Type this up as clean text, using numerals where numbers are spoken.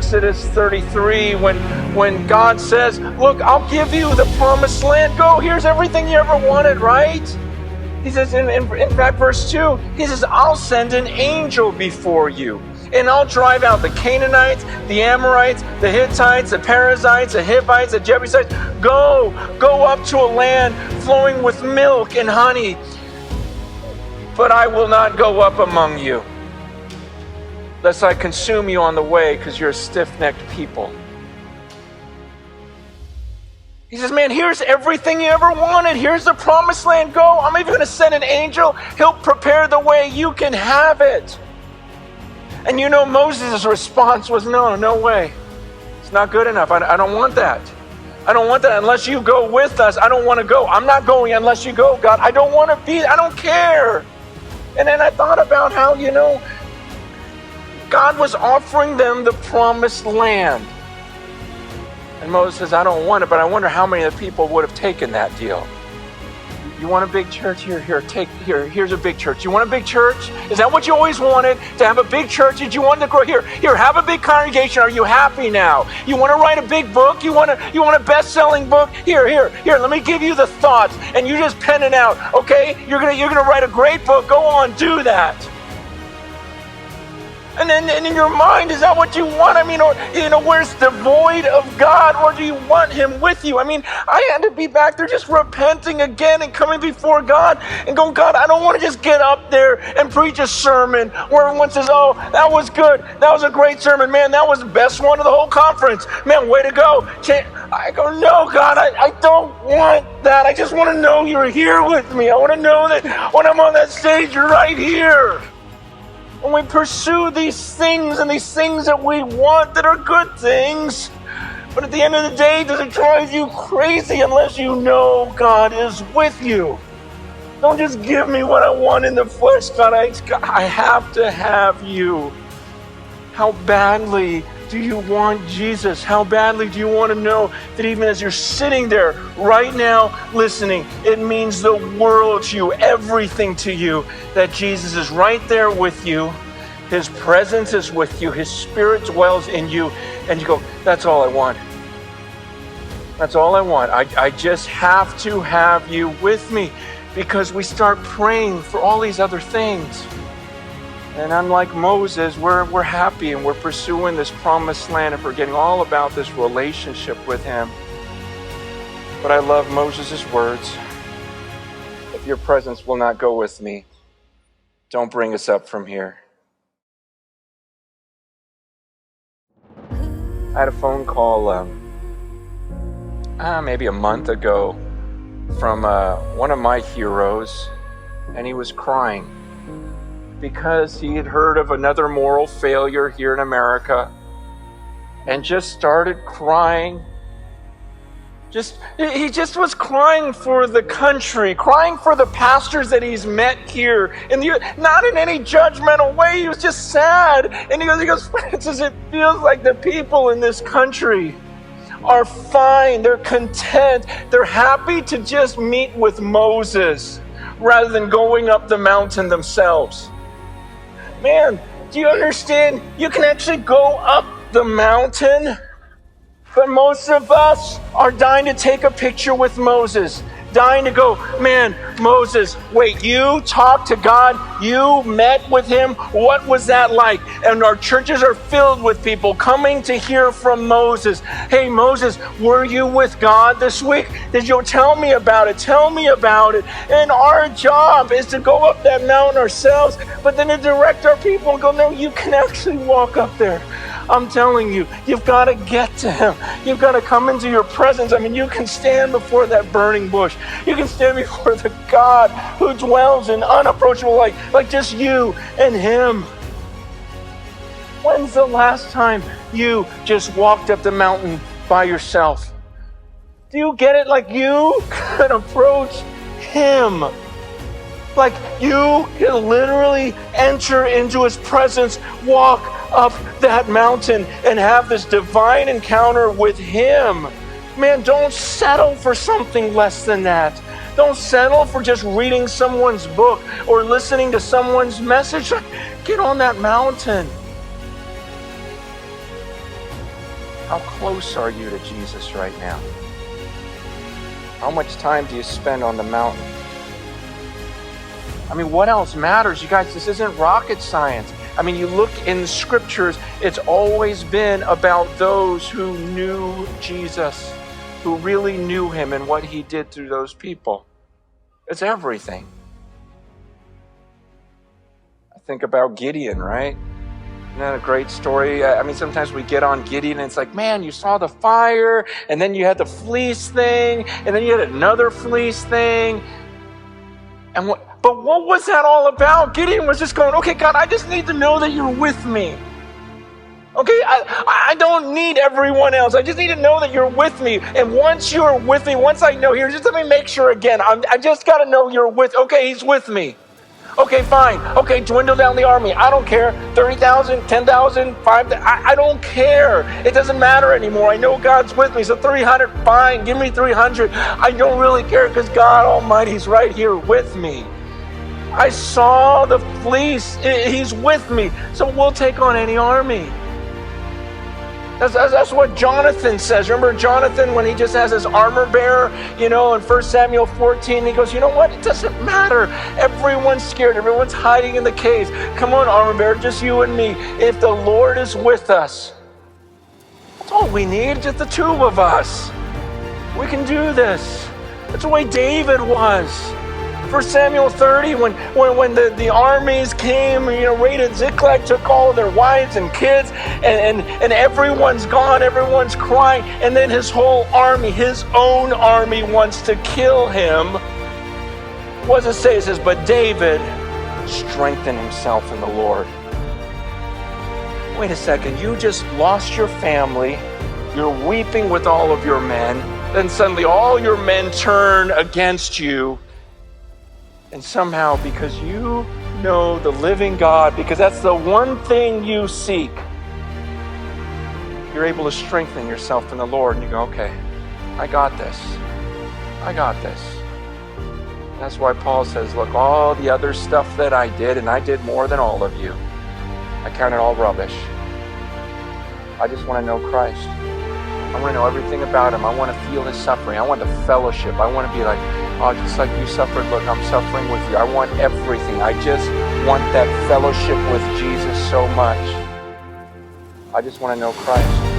Exodus 33 when God says, look, I'll give you the promised land. Go, here's everything you ever wanted, right? He says in fact, verse 2, he says, I'll send an angel before you, and I'll drive out the Canaanites, the Amorites, the Hittites, the Perizzites, the Hivites, the Jebusites. Go up to a land flowing with milk and honey. But I will not go up among you, lest I consume you on the way, because you're a stiff-necked people. He says, man, here's everything you ever wanted. Here's the promised land. Go. I'm even going to send an angel. He'll prepare the way. You can have it. And you know Moses' response was, no way. It's not good enough. I don't want that. I don't want that unless you go with us. I don't want to go. I'm not going unless you go, God. I don't want to be. I don't care. And then I thought about how, God was offering them the promised land. And Moses says, I don't want it, but I wonder how many of the people would have taken that deal. You want a big church? Here's a big church. You want a big church? Is that what you always wanted? To have a big church? Did you want to grow? Here, have a big congregation. Are you happy now? You want to write a big book? You want a best-selling book? Here, let me give you the thoughts, and you just pen it out, okay? You're gonna write a great book. Go on, do that. And then in your mind, is that what you want? Where's devoid of God, or do you want him with you? I had to be back there just repenting again and coming before God and going, God, I don't want to just get up there and preach a sermon where everyone says, oh, that was good. That was a great sermon. Man, that was the best one of the whole conference. Man, way to go. I go, no, God, I don't want that. I just want to know you're here with me. I want to know that when I'm on that stage, you're right here. When we pursue these things and these things that we want that are good things, but at the end of the day, does it drive you crazy unless you know God is with you? Don't just give me what I want in the flesh, God. I have to have you. How badly do you want Jesus? How badly do you want to know that even as you're sitting there right now listening, it means the world to you, everything to you, that Jesus is right there with you. His presence is with you. His Spirit dwells in you. And you go, that's all I want. That's all I want. I just have to have you with me, because we start praying for all these other things. And unlike Moses, we're happy and we're pursuing this promised land and forgetting all about this relationship with him. But I love Moses' words. If your presence will not go with me, don't bring us up from here. I had a phone call maybe a month ago from one of my heroes, and he was crying because he had heard of another moral failure here in America and just started crying. He just was crying for the country, crying for the pastors that he's met here, not in any judgmental way. He was just sad. And he goes, Francis, it feels like the people in this country are fine. They're content. They're happy to just meet with Moses rather than going up the mountain themselves. Man, do you understand? You can actually go up the mountain, but most of us are dying to take a picture with Moses, dying to go, man, Moses, wait, you talked to God, you met with him, what was that like? And our churches are filled with people coming to hear from Moses. Hey, Moses, were you with God this week? Did you tell me about it? Tell me about it. And our job is to go up that mountain ourselves, but then to direct our people and go, no, you can actually walk up there. I'm telling you, you've got to get to him. You've got to come into your presence. You can stand before that burning bush. You can stand before the God who dwells in unapproachable light, like just you and him. When's the last time you just walked up the mountain by yourself? Do you get it? Like you can approach him. Like you can literally enter into his presence, walk up that mountain and have this divine encounter with him. Man, don't settle for something less than that. Don't settle for just reading someone's book or listening to someone's message. Get on that mountain. How close are you to Jesus right now? How much time do you spend on the mountain? I mean, what else matters? You guys, this isn't rocket science. I mean, you look in the scriptures, it's always been about those who knew Jesus, who really knew him and what he did through those people. It's everything. I think about Gideon, right? Isn't that a great story? I mean, sometimes we get on Gideon and it's like, man, you saw the fire, and then you had the fleece thing, and then you had another fleece thing. But what was that all about? Gideon was just going, okay, God, I just need to know that you're with me. Okay, I don't need everyone else. I just need to know that you're with me. And once you're with me, once I know here, just let me make sure again. I just got to know you're with. Okay, he's with me. Okay, fine. Okay, dwindle down the army. I don't care. 30,000, 10,000, 5,000. I don't care. It doesn't matter anymore. I know God's with me. So 300, fine. Give me 300. I don't really care because God Almighty's right here with me. I saw the fleece. He's with me. So we'll take on any army. That's what Jonathan says. Remember Jonathan when he just has his armor bearer, in 1 Samuel 14, he goes, you know what? It doesn't matter. Everyone's scared. Everyone's hiding in the caves. Come on, armor bearer, just you and me. If the Lord is with us, that's all we need, just the two of us. We can do this. That's the way David was. 1 Samuel 30, when the armies came, raided Ziklag, took all of their wives and kids, and everyone's gone, everyone's crying, and then his whole army, his own army, wants to kill him. What does it say? It says, but David strengthened himself in the Lord. Wait a second, you just lost your family, you're weeping with all of your men, then suddenly all your men turn against you. And somehow, because you know the living God, because that's the one thing you seek, you're able to strengthen yourself in the Lord. And you go, okay, I got this. I got this. And that's why Paul says, look, all the other stuff that I did, and I did more than all of you, I count it all rubbish. I just want to know Christ. I want to know everything about him. I want to feel his suffering. I want the fellowship. I want to be like, oh, just like you suffered, look, I'm suffering with you. I want everything. I just want that fellowship with Jesus so much. I just want to know Christ.